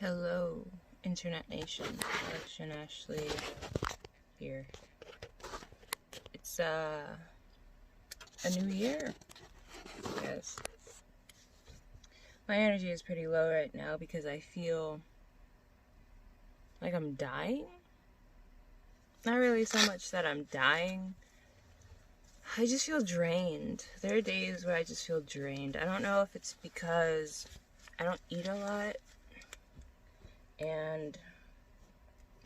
Hello, Internet Nation. Election Ashley here. It's a new year, I guess. My energy is pretty low right now because I feel like I'm dying. Not really so much that I'm dying. I just feel drained. There are days where I just feel drained. I don't know if it's because I don't eat a lot. And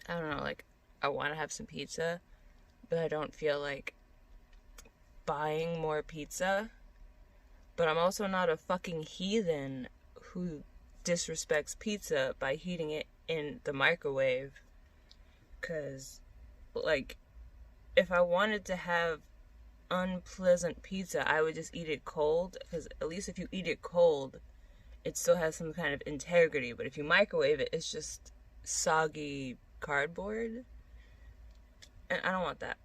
I don't know, like, I want to have some pizza, but I don't feel like buying more pizza. But I'm also not a fucking heathen who disrespects pizza by heating it in the microwave. Because, like, if I wanted to have unpleasant pizza, I would just eat it cold. Because at least if you eat it cold, it still has some kind of integrity. But if you microwave it, it's just soggy cardboard. And I don't want that.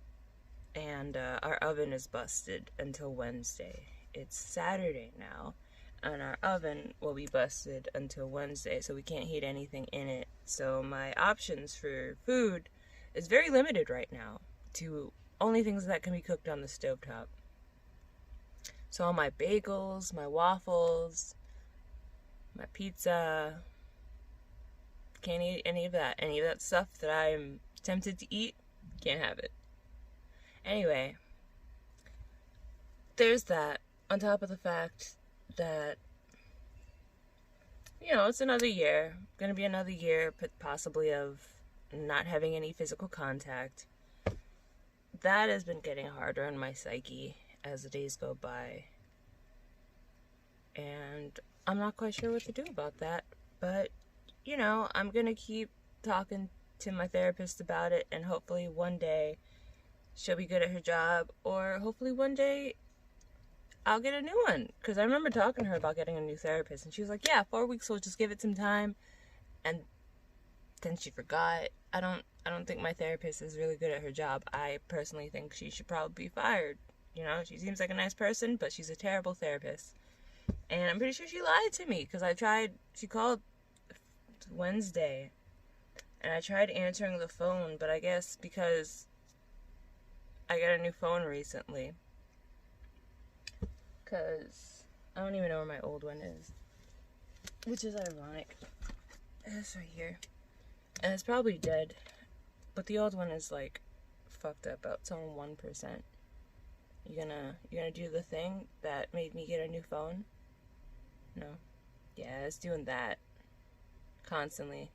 And our oven is busted until Wednesday. It's Saturday now, and our oven will be busted until Wednesday, so we can't heat anything in it. So my options for food is very limited right now to only things that can be cooked on the stovetop. So all my bagels, my waffles, my pizza, can't eat any of that. Any of that stuff that I'm tempted to eat, can't have it. Anyway, there's that. On top of the fact that, it's another year. Gonna be another year, possibly, of not having any physical contact. That has been getting harder on my psyche as the days go by. And I'm not quite sure what to do about that. But, I'm gonna keep talking to my therapist about it, and hopefully one day she'll be good at her job, or hopefully one day I'll get a new one. Because I remember talking to her about getting a new therapist, and she was like, yeah, 4 weeks, we'll just give it some time. And then she forgot. I don't think my therapist is really good at her job. I personally think she should probably be fired. She seems like a nice person, but she's a terrible therapist. And I'm pretty sure she lied to me, because she called Wednesday, and I tried answering the phone, but I guess because I got a new phone recently, because I don't even know where my old one is, which is ironic. It's right here, and it's probably dead, but the old one is like fucked up. It's on 1%. You gonna do the thing that made me get a new phone? No. Yeah, it's doing that constantly.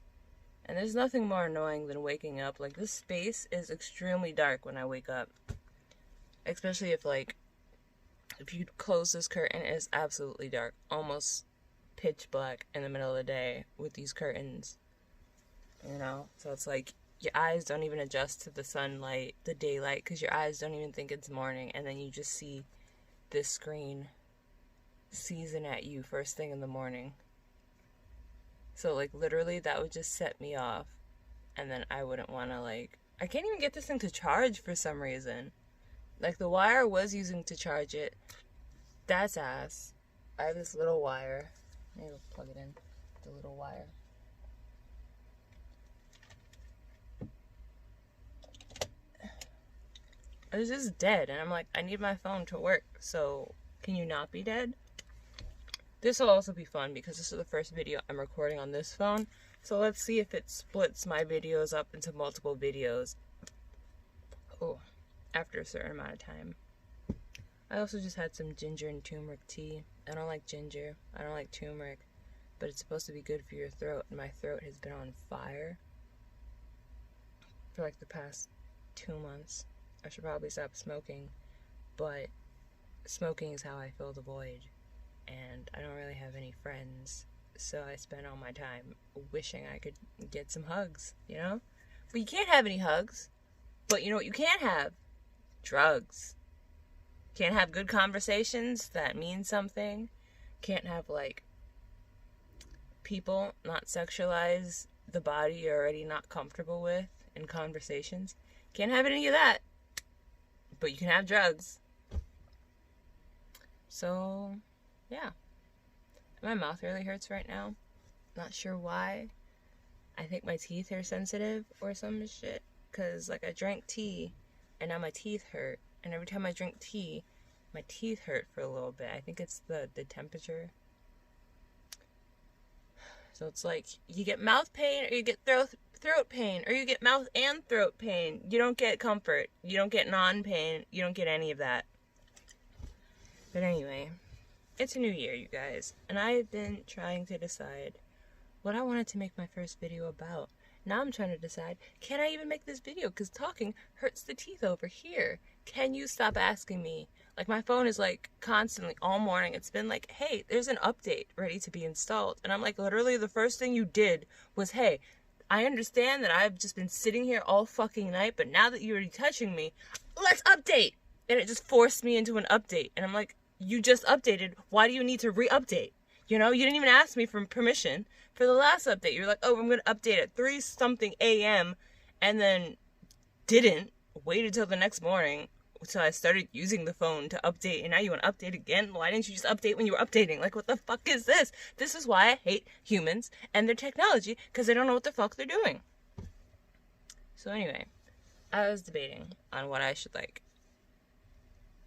And there's nothing more annoying than waking up. Like, this space is extremely dark when I wake up. Especially if you close this curtain, it is absolutely dark. Almost pitch black in the middle of the day with these curtains. So it's like your eyes don't even adjust to the sunlight, the daylight, because your eyes don't even think it's morning. And then you just see this screen season at you first thing in the morning. So, literally, that would just set me off. And then I wouldn't want to, I can't even get this thing to charge for some reason. The wire I was using to charge it, that's ass. I have this little wire. Maybe I'll plug it in. The little wire. It's just dead. And I'm like, I need my phone to work. So, can you not be dead? This will also be fun because this is the first video I'm recording on this phone. So let's see if it splits my videos up into multiple videos. Oh, after a certain amount of time. I also just had some ginger and turmeric tea. I don't like ginger. I don't like turmeric. But it's supposed to be good for your throat. And my throat has been on fire for the past 2 months. I should probably stop smoking. But smoking is how I fill the void. And I don't really have any friends, so I spend all my time wishing I could get some hugs, But you can't have any hugs. But you know what you can't have? Drugs. Can't have good conversations that mean something. Can't have, people not sexualize the body you're already not comfortable with in conversations. Can't have any of that. But you can have drugs. So, yeah. My mouth really hurts right now. Not sure why. I think my teeth are sensitive or some shit. Because, like, I drank tea, and now my teeth hurt. And every time I drink tea, my teeth hurt for a little bit. I think it's the temperature. So it's like, you get mouth pain, or you get throat pain, or you get mouth and throat pain. You don't get comfort. You don't get non-pain. You don't get any of that. But anyway, it's a new year, you guys. And I've been trying to decide what I wanted to make my first video about. Now I'm trying to decide, can I even make this video? Because talking hurts the teeth over here. Can you stop asking me? Like, my phone is like constantly all morning. It's been like, hey, there's an update ready to be installed. And I'm like, literally the first thing you did was, hey, I understand that I've just been sitting here all fucking night, but now that you're already touching me, let's update. And it just forced me into an update. And I'm like, you just updated. Why do you need to re-update? You know, you didn't even ask me for permission for the last update. You're like, oh, I'm going to update at 3-something a.m. and then didn't. Waited till the next morning until I started using the phone to update, and now you want to update again? Why didn't you just update when you were updating? Like, what the fuck is this? This is why I hate humans and their technology, because they don't know what the fuck they're doing. So anyway, I was debating on what I should, like,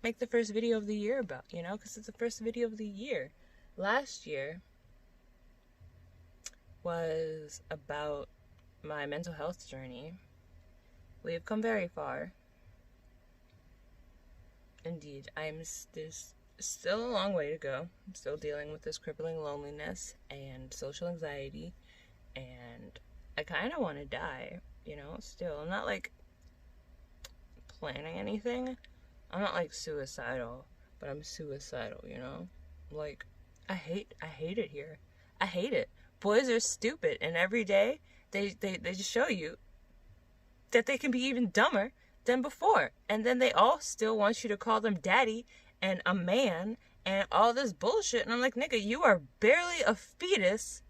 make the first video of the year about, you know, because it's the first video of the year. Last year was about my mental health journey. We have come very far. Indeed, there's still a long way to go. I'm still dealing with this crippling loneliness and social anxiety, and I kind of want to die, you know, still. I'm not, like, planning anything. I'm not, like, suicidal, but I'm suicidal, you know? Like, I hate it here. I hate it. Boys are stupid, and every day they just show you that they can be even dumber than before. And then they all still want you to call them daddy and a man and all this bullshit. And I'm like, nigga, you are barely a fetus,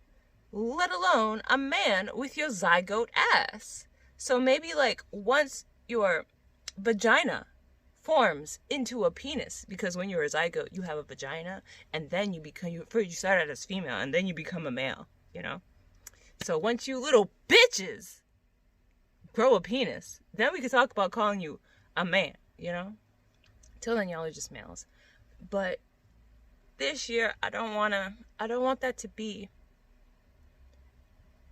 let alone a man with your zygote ass. So maybe, like, once your vagina forms into a penis, because when you're a zygote, you have a vagina, and then you start out as female, and then you become a male, you know? So once you little bitches grow a penis, then we could talk about calling you a man, you know? Till then, y'all are just males. But this year, I don't want that to be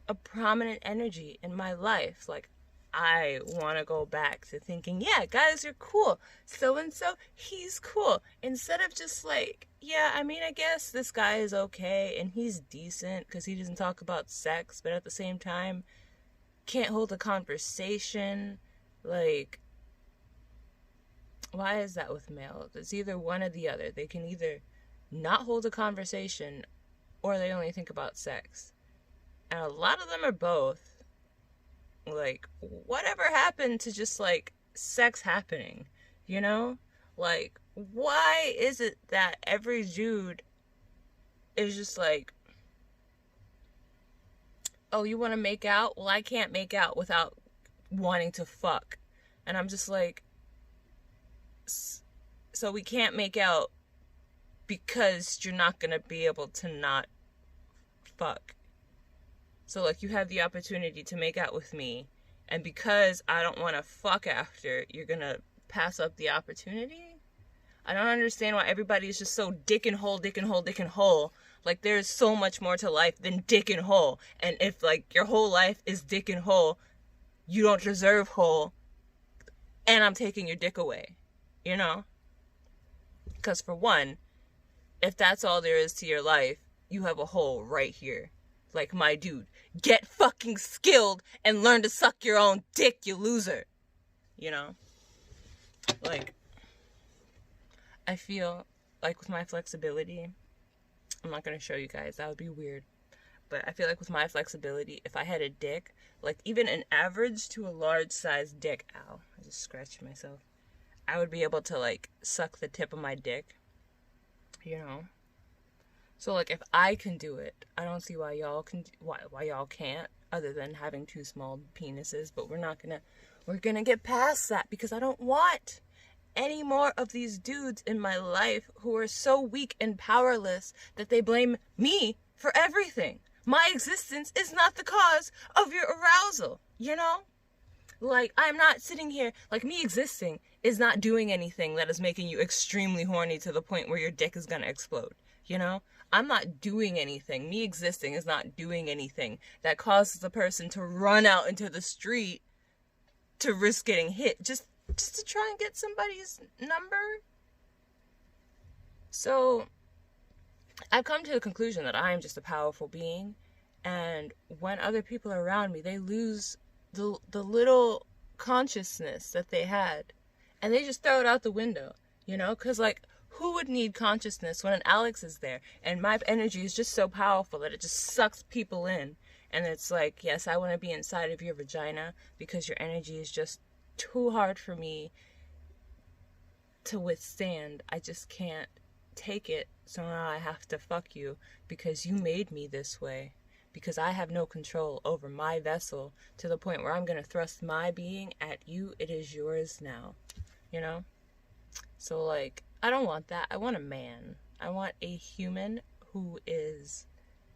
a prominent energy in my life. Like, I want to go back to thinking, yeah, guys are cool. So-and-so, he's cool. Instead of just like, yeah, I mean, I guess this guy is okay and he's decent because he doesn't talk about sex, but at the same time, can't hold a conversation. Like, why is that with males? It's either one or the other. They can either not hold a conversation or they only think about sex. And a lot of them are both. Like, whatever happened to just, like, sex happening, you know? Like, why is it that every dude is just like, oh, you want to make out? Well, I can't make out without wanting to fuck. And I'm just like, so we can't make out because you're not going to be able to not fuck. So, like, you have the opportunity to make out with me, and because I don't want to fuck after, you're going to pass up the opportunity? I don't understand why everybody is just so dick and hole, dick and hole, dick and hole. Like, there's so much more to life than dick and hole. And if, like, your whole life is dick and hole, you don't deserve hole, and I'm taking your dick away, you know? Because, for one, if that's all there is to your life, you have a hole right here. Like, my dude, get fucking skilled and learn to suck your own dick, you loser. You know? Like, I feel like with my flexibility, I'm not going to show you guys, that would be weird. But I feel like with my flexibility, if I had a dick, like even an average to a large size dick, ow, I just scratched myself, I would be able to, like, suck the tip of my dick, you know? So, like, if I can do it, I don't see why y'all can't, other than having two small penises. But we're gonna get past that, because I don't want any more of these dudes in my life who are so weak and powerless that they blame me for everything. My existence is not the cause of your arousal, you know? Like, I'm not sitting here, like, me existing is not doing anything that is making you extremely horny to the point where your dick is gonna explode, you know? I'm not doing anything. Me existing is not doing anything that causes the person to run out into the street to risk getting hit just to try and get somebody's number. So, I've come to the conclusion that I am just a powerful being, and when other people are around me, they lose the little consciousness that they had, and they just throw it out the window, you know? Because, like, who would need consciousness when an Alex is there? And my energy is just so powerful that it just sucks people in. And it's like, yes, I want to be inside of your vagina because your energy is just too hard for me to withstand. I just can't take it. So now I have to fuck you because you made me this way. Because I have no control over my vessel to the point where I'm going to thrust my being at you. It is yours now. You know? So, like, I don't want that. I want a man. I want a human who is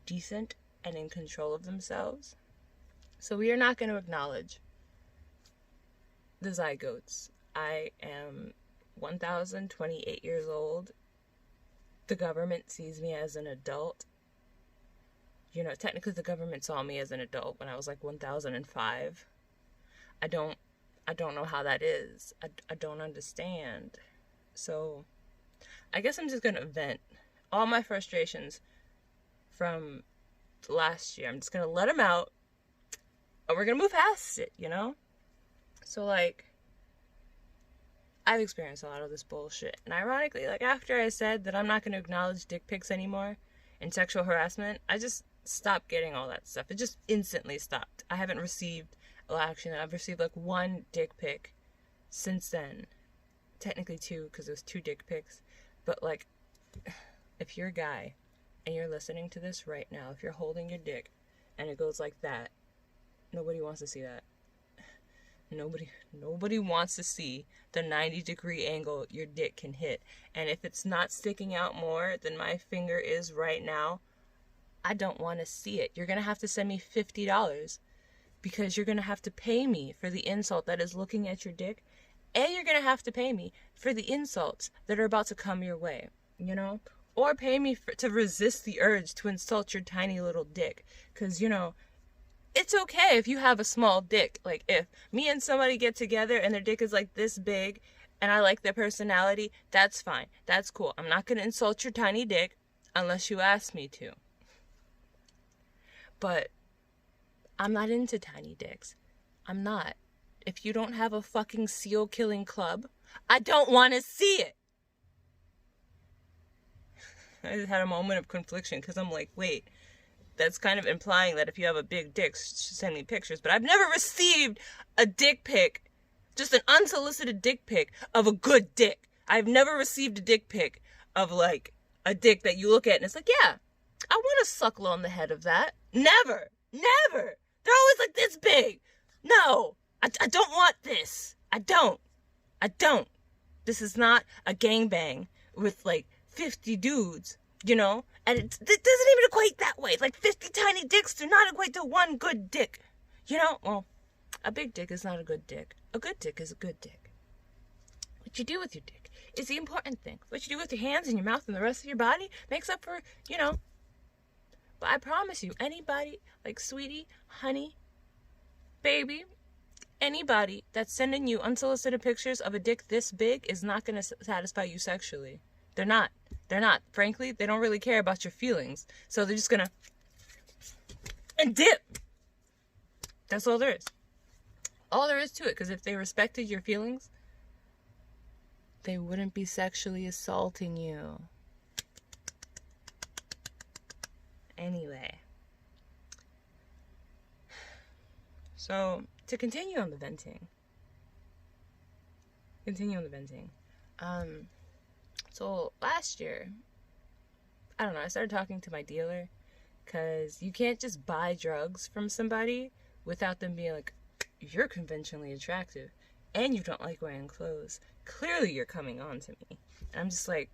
decent and in control of themselves. So we are not going to acknowledge the zygotes. I am 1,028 years old. The government sees me as an adult. You know, technically the government saw me as an adult when I was like 1,005. I don't know how that is. I don't understand. So, I guess I'm just gonna vent all my frustrations from last year. I'm just gonna let them out, and we're gonna move past it, you know? So, like, I've experienced a lot of this bullshit. And ironically, like, after I said that I'm not gonna acknowledge dick pics anymore and sexual harassment, I just stopped getting all that stuff. It just instantly stopped. I haven't received, well, actually, I've received like one dick pic since then. Technically two, because it was 2 dick pics. But, like, if you're a guy and you're listening to this right now, if you're holding your dick and it goes like that, nobody wants to see that. Nobody wants to see the 90-degree angle your dick can hit. And if it's not sticking out more than my finger is right now, I don't want to see it. You're going to have to send me $50 because you're going to have to pay me for the insult that is looking at your dick. And you're going to have to pay me for the insults that are about to come your way, you know? Or pay me to resist the urge to insult your tiny little dick. Because, you know, it's okay if you have a small dick. Like, if me and somebody get together and their dick is like this big and I like their personality, that's fine. That's cool. I'm not going to insult your tiny dick unless you ask me to. But I'm not into tiny dicks. I'm not. If you don't have a fucking seal killing club, I don't want to see it. I just had a moment of confliction because I'm like, wait, that's kind of implying that if you have a big dick, send me pictures. But I've never received a dick pic, just an unsolicited dick pic of a good dick. I've never received a dick pic of, like, a dick that you look at and it's like, yeah, I want to suckle on the head of that. Never. Never. They're always like this big. No. I don't want this. I don't. This is not a gangbang with, like, 50 dudes, you know? And it doesn't even equate that way. Like, 50 tiny dicks do not equate to one good dick. You know? Well, a big dick is not a good dick. A good dick is a good dick. What you do with your dick is the important thing. What you do with your hands and your mouth and the rest of your body makes up for, you know. But I promise you, anybody, like, sweetie, honey, baby, anybody that's sending you unsolicited pictures of a dick this big is not going to satisfy you sexually. They're not. Frankly, they don't really care about your feelings. So they're just going to... and dip. That's all there is. All there is to it. Because if they respected your feelings, they wouldn't be sexually assaulting you. Anyway. So, to continue on the venting. So last year, I don't know, I started talking to my dealer because you can't just buy drugs from somebody without them being like, you're conventionally attractive and you don't like wearing clothes. Clearly you're coming on to me. And I'm just like,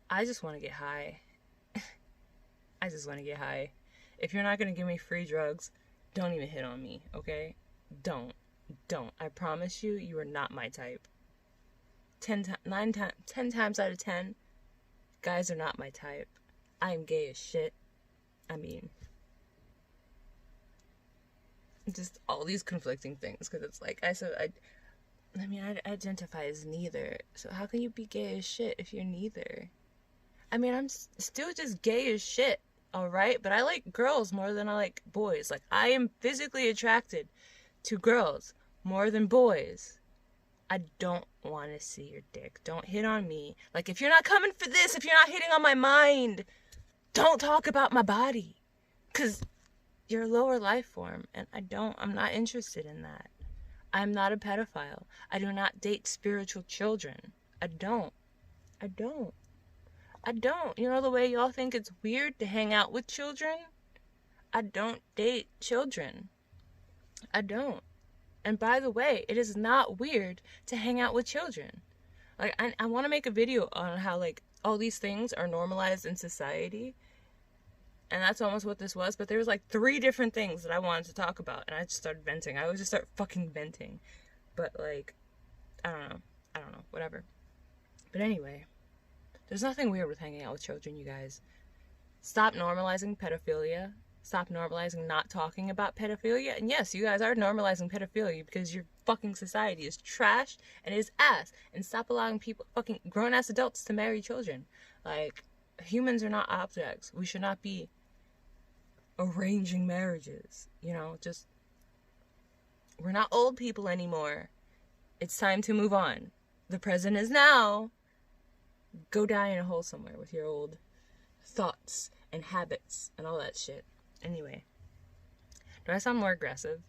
I just want to get high. I just want to get high. If you're not going to give me free drugs, don't even hit on me, okay? Don't. I promise you, you are not my type. 10 times out of 10, guys are not my type. I am gay as shit. I mean, just all these conflicting things, because it's like, I identify as neither. So how can you be gay as shit if you're neither? I mean, I'm still just gay as shit, alright? But I like girls more than I like boys. Like, I am physically attracted to girls more than boys. I don't want to see your dick. Don't hit on me. Like, if you're not coming for this, if you're not hitting on my mind, don't talk about my body. Because you're a lower life form, and I'm not interested in that. I'm not a pedophile. I do not date spiritual children. I don't. You know the way y'all think it's weird to hang out with children? I don't date children. I don't. And by the way, it is not weird to hang out with children. Like, I want to make a video on how, like, all these things are normalized in society. And that's almost what this was. But there was, like, 3 different things that I wanted to talk about. And I just started venting. I would just start fucking venting. But, like, I don't know. Whatever. But anyway, there's nothing weird with hanging out with children, you guys. Stop normalizing pedophilia. Stop normalizing not talking about pedophilia. And yes, you guys are normalizing pedophilia because your fucking society is trash and it is ass. And stop allowing people, fucking grown-ass adults, to marry children. Like, humans are not objects. We should not be arranging marriages. You know, just, we're not old people anymore. It's time to move on. The present is now. Go die in a hole somewhere with your old thoughts and habits and all that shit. Anyway, do I sound more aggressive?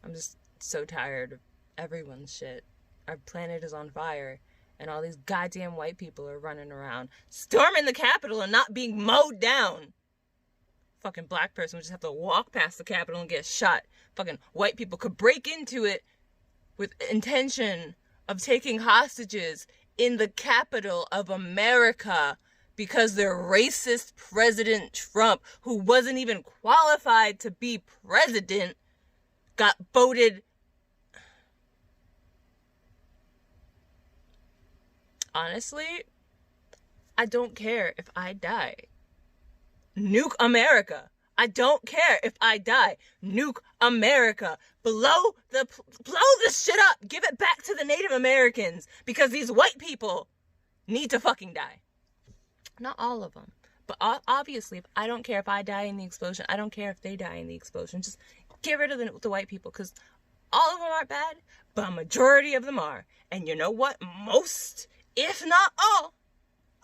I'm just so tired of everyone's shit. Our planet is on fire, and all these goddamn white people are running around, storming the Capitol and not being mowed down. Fucking black person would just have to walk past the Capitol and get shot. Fucking white people could break into it with intention of taking hostages in the capital of America, because their racist President Trump, who wasn't even qualified to be president, got voted. Honestly, I don't care if I die. Nuke America. I don't care if I die. Nuke America. Blow this shit up. Give it back to the Native Americans, because these white people need to fucking die. Not all of them. But obviously, I don't care if I die in the explosion. I don't care if they die in the explosion. Just get rid of the white people, because all of them aren't bad, but a majority of them are. And you know what? Most, if not all,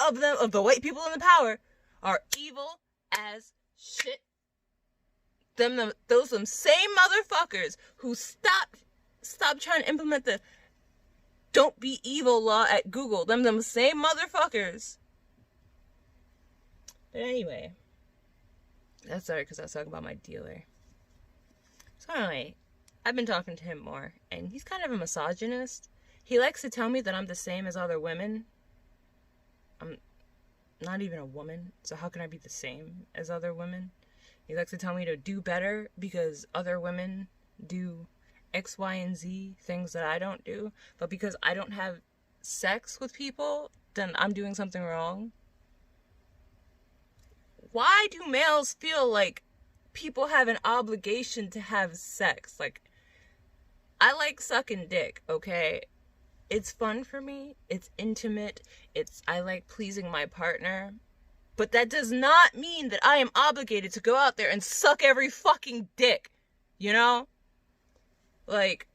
of the white people in the power are evil as shit. Those same motherfuckers who stopped trying to implement the don't be evil law at Google. Them same motherfuckers. But anyway, that's sorry, because I was talking about my dealer. So anyway, I've been talking to him more, and he's kind of a misogynist. He likes to tell me that I'm the same as other women. I'm not even a woman, so how can I be the same as other women? He likes to tell me to do better because other women do X, Y, and Z, things that I don't do. But because I don't have sex with people, then I'm doing something wrong. Why do males feel like people have an obligation to have sex? Like, I like sucking dick, okay? It's fun for me. It's intimate. I like pleasing my partner. But that does not mean that I am obligated to go out there and suck every fucking dick. You know? Like,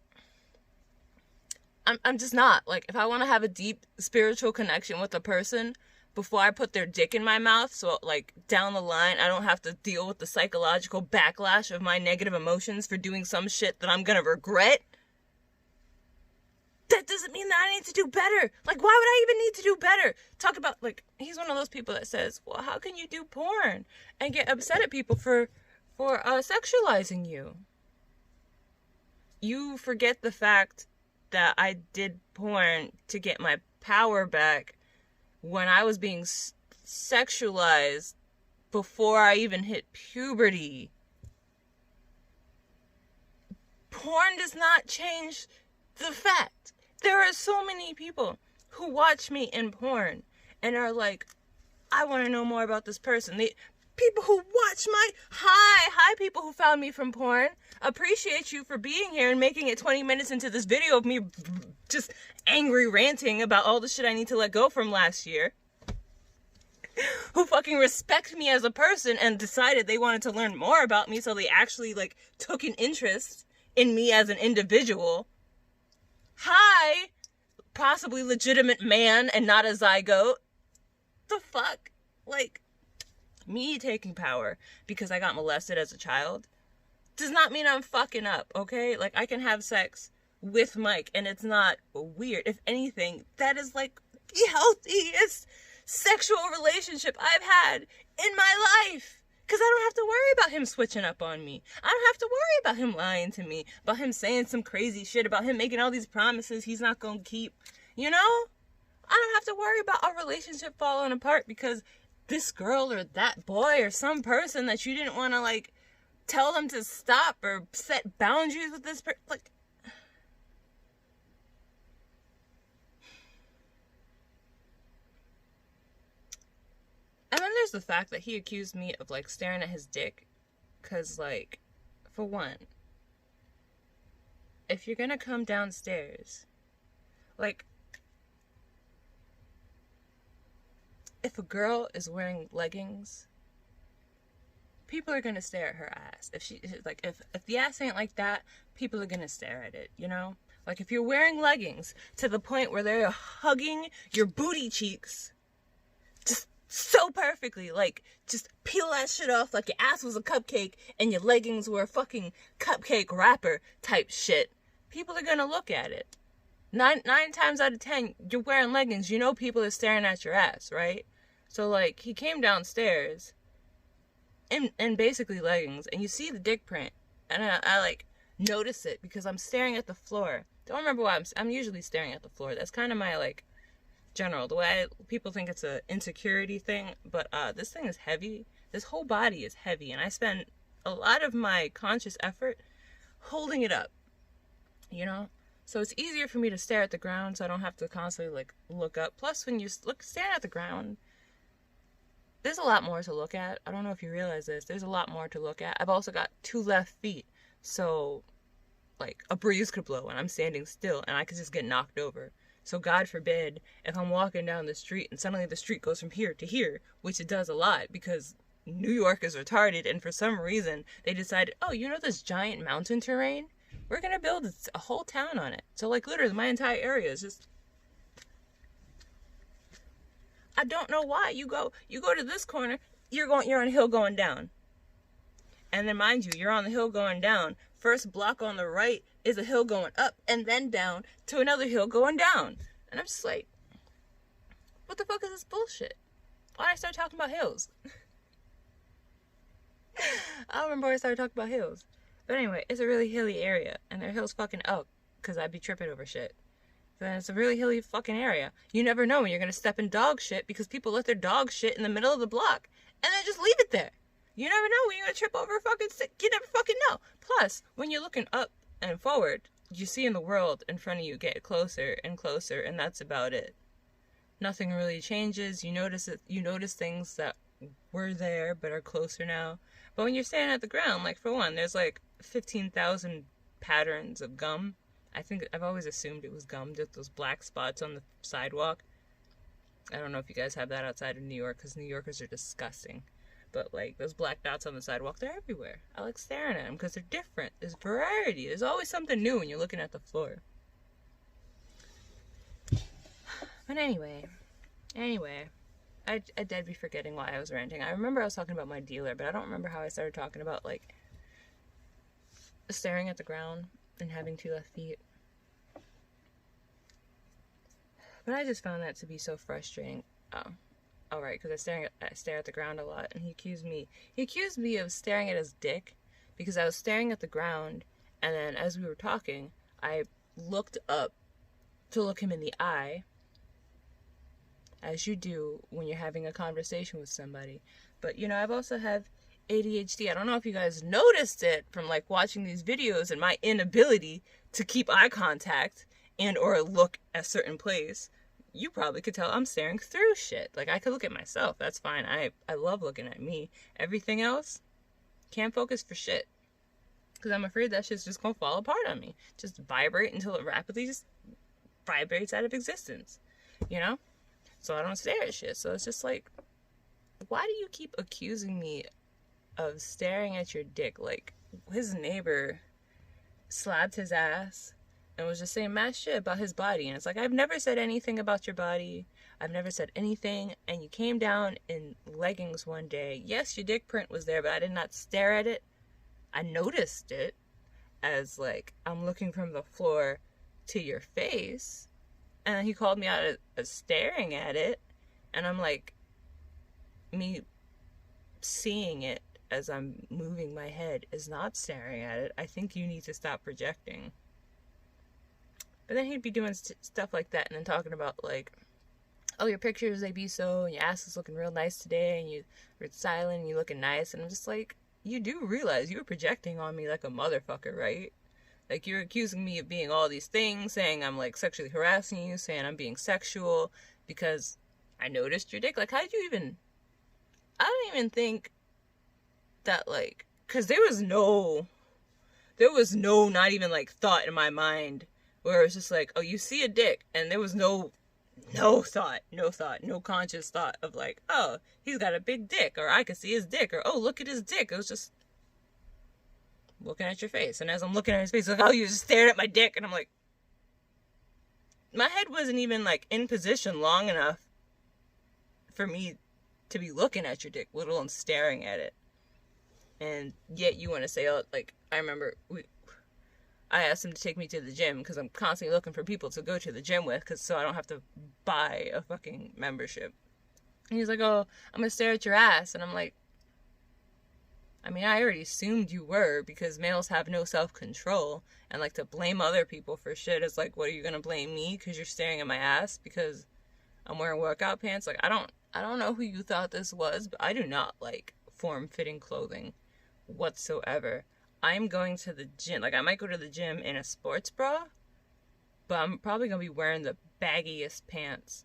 I'm just not. Like, if I want to have a deep spiritual connection with a person, before I put their dick in my mouth, so, like, down the line, I don't have to deal with the psychological backlash of my negative emotions for doing some shit that I'm gonna regret, that doesn't mean that I need to do better. Like, why would I even need to do better? Talk about, like, he's one of those people that says, well, how can you do porn and get upset at people for sexualizing you? You forget the fact that I did porn to get my power back when I was being sexualized before I even hit puberty. Porn does not change the fact. There are so many people who watch me in porn and are like, I want to know more about this person. People who watch my... Hi, people who found me from porn. Appreciate you for being here and making it 20 minutes into this video of me just angry ranting about all the shit I need to let go from last year. Who fucking respect me as a person and decided they wanted to learn more about me, so they actually, like, took an interest in me as an individual. Hi, possibly legitimate man and not a zygote. The fuck? Like, me taking power because I got molested as a child does not mean I'm fucking up, okay? Like, I can have sex with Mike and it's not weird. If anything, that is like the healthiest sexual relationship I've had in my life. Because I don't have to worry about him switching up on me. I don't have to worry about him lying to me, about him saying some crazy shit, about him making all these promises he's not gonna keep. You know? I don't have to worry about our relationship falling apart because this girl or that boy or some person that you didn't want to, like, tell them to stop or set boundaries with this person. Like, and then there's the fact that he accused me of, like, staring at his dick. Because, like, for one, if you're gonna come downstairs, like, if a girl is wearing leggings, people are gonna stare at her ass. If the ass ain't like that, people are gonna stare at it, you know? Like, if you're wearing leggings to the point where they're hugging your booty cheeks just so perfectly, like, just peel that shit off like your ass was a cupcake and your leggings were a fucking cupcake wrapper type shit, people are gonna look at it. Nine times out of 10, you're wearing leggings, you know people are staring at your ass, right? So, like, he came downstairs in basically leggings, and you see the dick print, and I like, notice it, because I'm staring at the floor. Don't remember why I'm usually staring at the floor. That's kind of my, like, general, the way people think it's a insecurity thing, but this thing is heavy. This whole body is heavy, and I spend a lot of my conscious effort holding it up, you know? So it's easier for me to stare at the ground, so I don't have to constantly, like, look up. Plus, when you stand at the ground, there's a lot more to look at. I don't know if you realize this. There's a lot more to look at. I've also got 2 left feet, so, like, a breeze could blow and I'm standing still and I could just get knocked over. So God forbid if I'm walking down the street and suddenly the street goes from here to here, which it does a lot because New York is retarded, and for some reason they decided, oh, you know this giant mountain terrain? We're gonna build a whole town on it. So, like, literally my entire area is just... I don't know why. You go to this corner, you're on a hill going down. And then, mind you, you're on the hill going down. First block on the right is a hill going up and then down to another hill going down. And I'm just like, what the fuck is this bullshit? Why did I start talking about hills? I don't remember why I started talking about hills. But anyway, it's a really hilly area, and their hills fucking up, because I'd be tripping over shit. Then it's a really hilly fucking area. You never know when you're gonna step in dog shit, because people let their dog shit in the middle of the block and then just leave it there. You never know when you're gonna trip over a fucking stick. You never fucking know. Plus, when you're looking up and forward, you see in the world in front of you get closer and closer, and that's about it. Nothing really changes. You notice things that were there but are closer now. But when you're standing at the ground, like, for one, there's like 15,000 patterns of gum. I think I've always assumed it was gum, just those black spots on the sidewalk. I don't know if you guys have that outside of New York, because New Yorkers are disgusting. But, like, those black dots on the sidewalk, they're everywhere. I like staring at them because they're different. There's variety. There's always something new when you're looking at the floor. But anyway, I did be forgetting why I was ranting. I remember I was talking about my dealer, but I don't remember how I started talking about, like, staring at the ground and having 2 left feet. But I just found that to be so frustrating. Oh, alright, because I stare at the ground a lot, and he accused me of staring at his dick, because I was staring at the ground, and then as we were talking, I looked up to look him in the eye, as you do when you're having a conversation with somebody. But, you know, I've also have ADHD. I don't know if you guys noticed it from, like, watching these videos and my inability to keep eye contact and or look a certain place. You probably could tell I'm staring through shit. Like, I could look at myself. That's fine. I love looking at me. Everything else, can't focus for shit. Because I'm afraid that shit's just going to fall apart on me. Just vibrate until it rapidly just vibrates out of existence. You know? So I don't stare at shit. So it's just like, why do you keep accusing me of staring at your dick? Like, his neighbor slapped his ass and was just saying mad shit about his body. And it's like, I've never said anything about your body. I've never said anything. And you came down in leggings one day. Yes, your dick print was there, but I did not stare at it. I noticed it as, like, I'm looking from the floor to your face. And he called me out as staring at it. And I'm like, me seeing it as I'm moving my head is not staring at it. I think you need to stop projecting. But then he'd be doing stuff like that and then talking about, like, oh, your pictures, they be so, and your ass is looking real nice today, and you're silent, and you're looking nice. And I'm just like, you do realize you're projecting on me like a motherfucker, right? Like, you're accusing me of being all these things, saying I'm, like, sexually harassing you, saying I'm being sexual because I noticed your dick. Like, how did you even... I don't even think that, like... Because there was no not even, like, thought in my mind where it was just like, oh, you see a dick, and there was no thought, no conscious thought of, like, oh, he's got a big dick, or I can see his dick, or, oh, look at his dick. It was just looking at your face. And as I'm looking at his face, like, oh, you just stared at my dick. And I'm like, my head wasn't even, like, in position long enough for me to be looking at your dick, let alone staring at it. And yet you want to say, oh, like, I remember I asked him to take me to the gym because I'm constantly looking for people to go to the gym with, so I don't have to buy a fucking membership. And he's like, oh, I'm gonna stare at your ass. And I'm like, I mean, I already assumed you were, because males have no self-control, and, like, to blame other people for shit is like, what, are you gonna blame me because you're staring at my ass because I'm wearing workout pants? Like, I don't know who you thought this was, but I do not like form-fitting clothing whatsoever. I'm going to the gym. Like, I might go to the gym in a sports bra, but I'm probably gonna be wearing the baggiest pants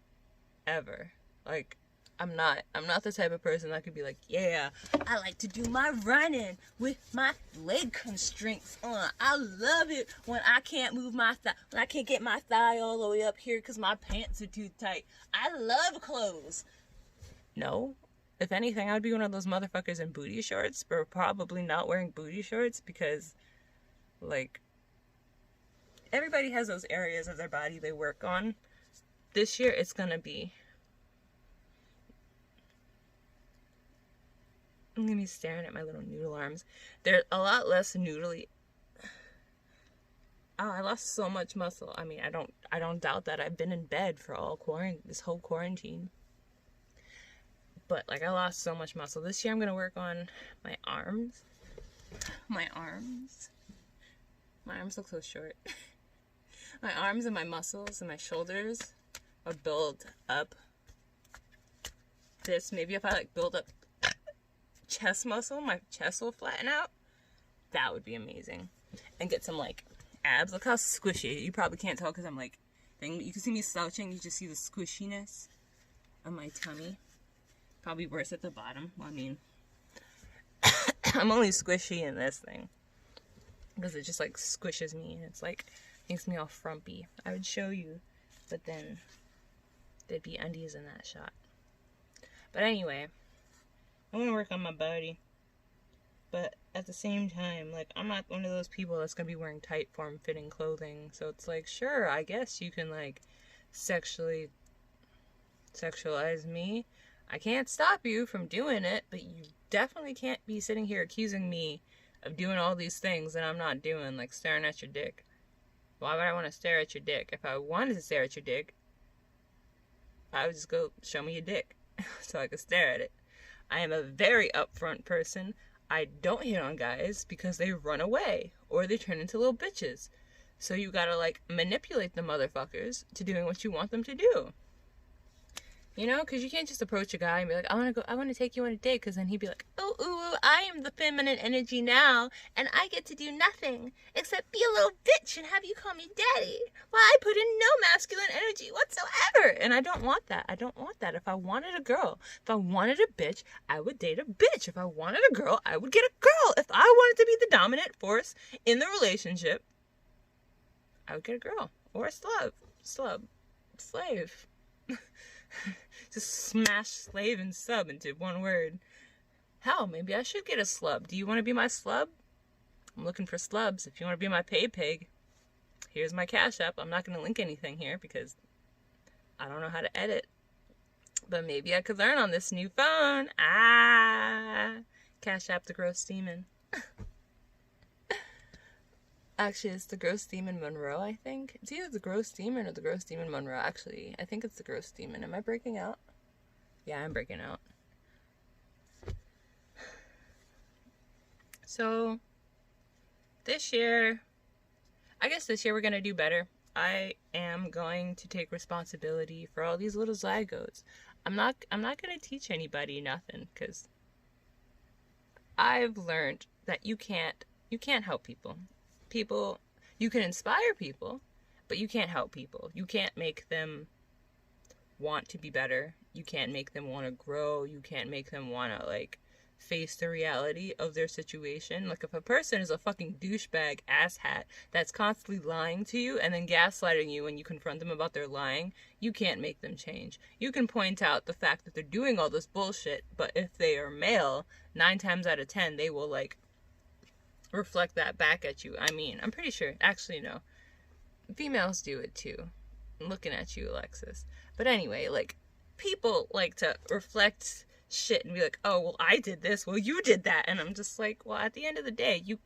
ever. Like, I'm not the type of person that could be like, yeah, I like to do my running with my leg constraints on. I love it when I can't move my thigh, when I can't get my thigh all the way up here because my pants are too tight. I love clothes. No. If anything, I'd be one of those motherfuckers in booty shorts, but probably not wearing booty shorts because, like, everybody has those areas of their body they work on. This year, it's gonna be... I'm gonna be staring at my little noodle arms. They're a lot less noodly. Oh, I lost so much muscle. I mean, I don't doubt that. I've been in bed for this whole quarantine. But, like, I lost so much muscle. This year I'm going to work on my arms. My arms look so short. My arms and my muscles and my shoulders are built up. Maybe if I, like, build up chest muscle, my chest will flatten out. That would be amazing. And get some, like, abs. Look how squishy. You probably can't tell because I'm, like, you can see me slouching. You just see the squishiness of my tummy. Probably worse at the bottom. Well, I mean, I'm only squishy in this thing because it just, like, squishes me, and it's like makes me all frumpy. I would show you, but then there'd be undies in that shot. But anyway, I want to work on my body, but at the same time, like, I'm not one of those people that's gonna be wearing tight form-fitting clothing. So it's like, sure, I guess you can, like, sexualize me. I can't stop you from doing it, but you definitely can't be sitting here accusing me of doing all these things that I'm not doing, like staring at your dick. Why would I want to stare at your dick? If I wanted to stare at your dick, I would just go, show me your dick, so I could stare at it. I am a very upfront person. I don't hit on guys because they run away, or they turn into little bitches. So you gotta, like, manipulate the motherfuckers to doing what you want them to do. You know, because you can't just approach a guy and be like, I want to take you on a date, because then he'd be like, oh, ooh, I am the feminine energy now, and I get to do nothing except be a little bitch and have you call me daddy. Well, I put in no masculine energy whatsoever, and I don't want that. I don't want that. If I wanted a girl, if I wanted a bitch, I would date a bitch. If I wanted a girl, I would get a girl. If I wanted to be the dominant force in the relationship, I would get a girl or a slave. Just smash slave and sub into one word. Hell, maybe I should get a slub. Do you want to be my slub? I'm looking for slubs. If you want to be my pay pig, here's my Cash App. I'm not going to link anything here because I don't know how to edit. But maybe I could learn on this new phone. Cash App the Gross Demon. Actually, it's the Gross Demon Monroe, I think. It's either the Gross Demon or the Gross Demon Monroe, actually. I think it's the Gross Demon. Am I breaking out? Yeah, I'm breaking out. So, this year we're going to do better. I am going to take responsibility for all these little zygotes. I'm not going to teach anybody nothing, because I've learned that you can't help people. You can inspire people, but you can't help people. You can't make them want to be better. You can't make them want to grow. You can't make them want to, like, face the reality of their situation. Like, if a person is a fucking douchebag asshat that's constantly lying to you and then gaslighting you when you confront them about their lying, you can't make them change. You can point out the fact that they're doing all this bullshit, but if they are male, 9 times out of 10, they will, like, reflect that back at you. I mean, I'm pretty sure, actually no, females do it too. I'm looking at you, Alexis. But anyway, like, people like to reflect shit and be like, oh, well, I did this, well, you did that, and I'm just like, well, at the end of the day, you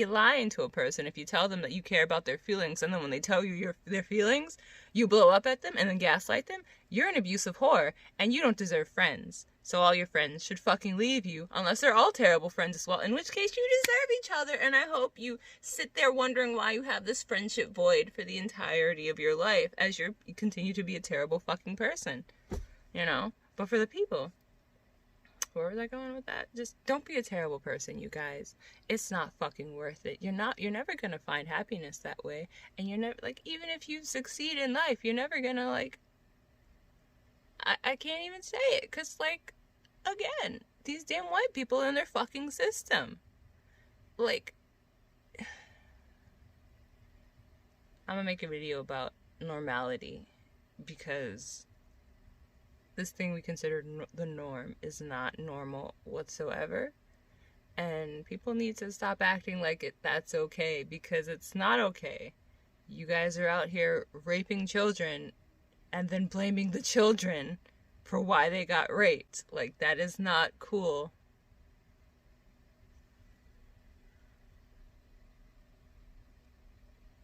lie to a person if you tell them that you care about their feelings, and then when they tell you their feelings, you blow up at them and then gaslight them. You're an abusive whore, and you don't deserve friends. So all your friends should fucking leave you, unless they're all terrible friends as well, in which case you deserve each other, and I hope you sit there wondering why you have this friendship void for the entirety of your life as you continue to be a terrible fucking person, you know? But for the people, where was I going with that? Just don't be a terrible person, you guys. It's not fucking worth it. You're never gonna find happiness that way, and you're never, like, even if you succeed in life, you're never gonna, like, I can't even say it, because, like, again, these damn white people in their fucking system. Like, I'm gonna make a video about normality, because this thing we consider the norm is not normal whatsoever, and people need to stop acting like that's okay, because it's not okay. You guys are out here raping children and then blaming the children for why they got raped. Like, that is not cool.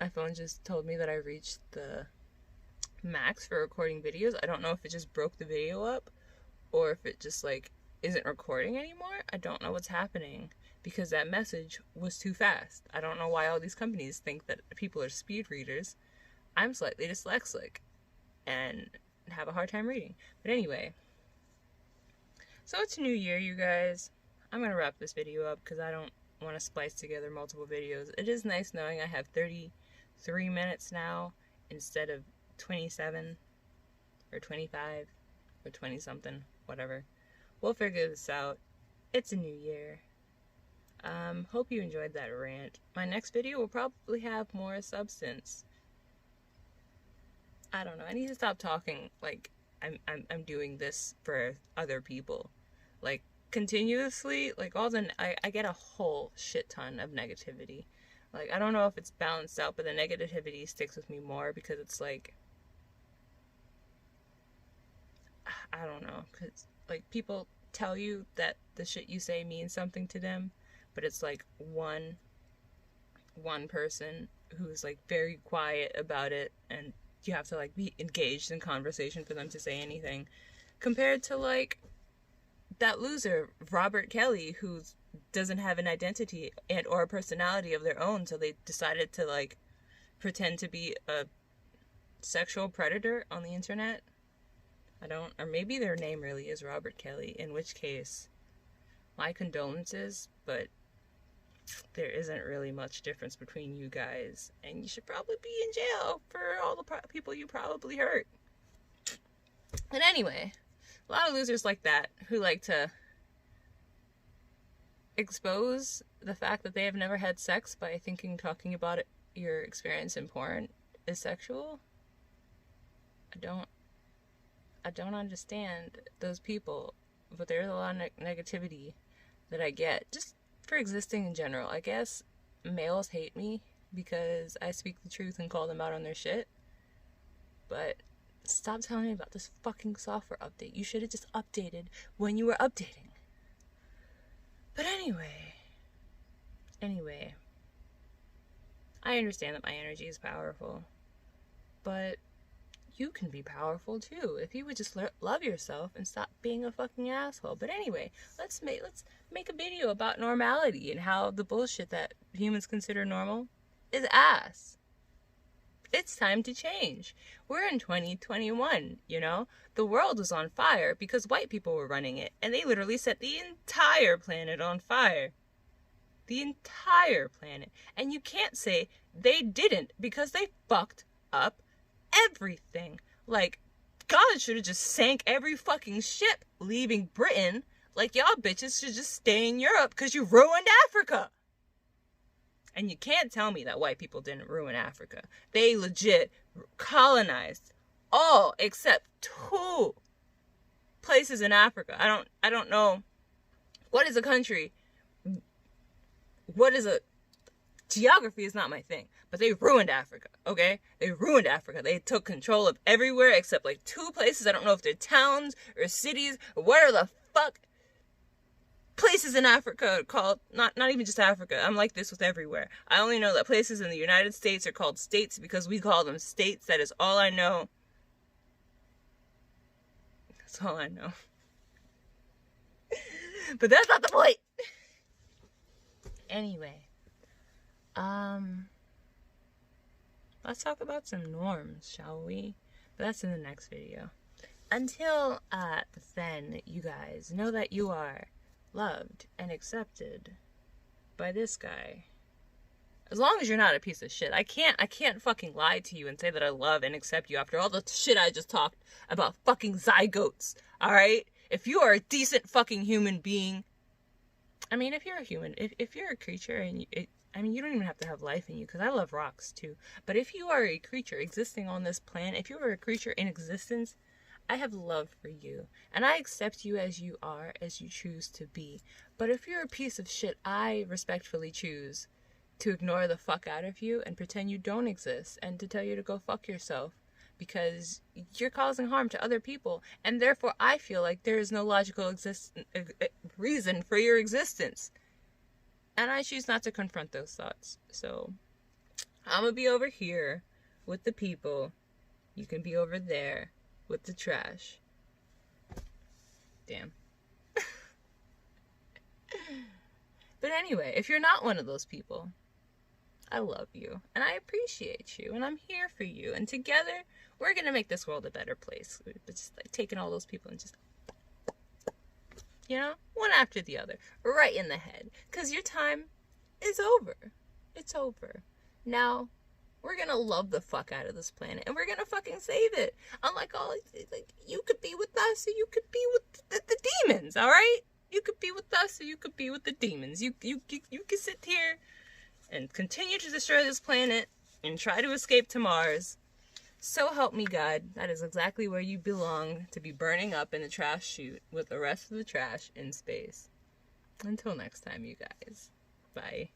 My phone just told me that I reached the max for recording videos. I don't know if it just broke the video up or if it just, like, isn't recording anymore. I don't know what's happening, because that message was too fast. I don't know why all these companies think that people are speed readers. I'm slightly dyslexic and have a hard time reading. But anyway, so it's New Year, you guys. I'm gonna wrap this video up because I don't want to splice together multiple videos. It is nice knowing I have 33 minutes now instead of 27 or 25 or 20 something, whatever. We'll figure this out. It's a new year. Hope you enjoyed that rant. My next video will probably have more substance. I don't know. I need to stop talking like I'm doing this for other people. Like, continuously, like, I get a whole shit ton of negativity. Like, I don't know if it's balanced out, but the negativity sticks with me more because it's like, I don't know, because, like, people tell you that the shit you say means something to them, but it's like one person who's, like, very quiet about it, and you have to, like, be engaged in conversation for them to say anything, compared to, like, that loser Robert Kelly, who doesn't have an identity and or a personality of their own, so they decided to, like, pretend to be a sexual predator on the internet. I don't, or maybe their name really is Robert Kelly, in which case, my condolences, but there isn't really much difference between you guys, and you should probably be in jail for all the people you probably hurt. And anyway, a lot of losers like that, who like to expose the fact that they have never had sex by talking about it, your experience in porn is sexual. I don't understand those people, but there's a lot of negativity that I get just for existing in general. I guess males hate me because I speak the truth and call them out on their shit. But stop telling me about this fucking software update. You should have just updated when you were updating. But anyway, I understand that my energy is powerful, but you can be powerful too if you would just love yourself and stop being a fucking asshole. But anyway, let's make a video about normality and how the bullshit that humans consider normal is ass. It's time to change. We're in 2021, you know? The world was on fire because white people were running it, and they literally set the entire planet on fire. The entire planet. And you can't say they didn't, because they fucked up everything. Like, God should have just sank every fucking ship leaving Britain. Like, y'all bitches should just stay in Europe because you ruined Africa. And you can't tell me that white people didn't ruin Africa. They legit colonized all except 2 places in Africa. I don't know. What is a country? What is a... Geography is not my thing. But they ruined Africa, okay? They ruined Africa. They took control of everywhere except like 2 places. I don't know if they're towns or cities or whatever the fuck places in Africa are called. Not even just Africa. I'm like this with everywhere. I only know that places in the United States are called states because we call them states. That is all I know. That's all I know. But that's not the point. Anyway. Let's talk about some norms, shall we? But that's in the next video. Until then, you guys, know that you are loved and accepted by this guy. As long as you're not a piece of shit. I can't fucking lie to you and say that I love and accept you after all the shit I just talked about fucking zygotes, alright? If you are a decent fucking human being, I mean, if you're a human, if you're a creature and you don't even have to have life in you, because I love rocks too. But if you are a creature existing on this planet, if you are a creature in existence, I have love for you. And I accept you as you are, as you choose to be. But if you're a piece of shit, I respectfully choose to ignore the fuck out of you and pretend you don't exist and to tell you to go fuck yourself. Because you're causing harm to other people. And therefore, I feel like there is no logical reason for your existence. And I choose not to confront those thoughts. So, I'm gonna be over here with the people. You can be over there with the trash. Damn. But anyway, if you're not one of those people, I love you. And I appreciate you. And I'm here for you. And together, we're gonna make this world a better place. Just like taking all those people and just... You know, one after the other, right in the head. Because your time is over. It's over. Now, we're going to love the fuck out of this planet. And we're going to fucking save it. Unlike all, like, you could be with us or you could be with the demons, alright? You could be with us or you could be with the demons. You could sit here and continue to destroy this planet and try to escape to Mars. So help me God, that is exactly where you belong, to be burning up in a trash chute with the rest of the trash in space. Until next time, you guys. Bye.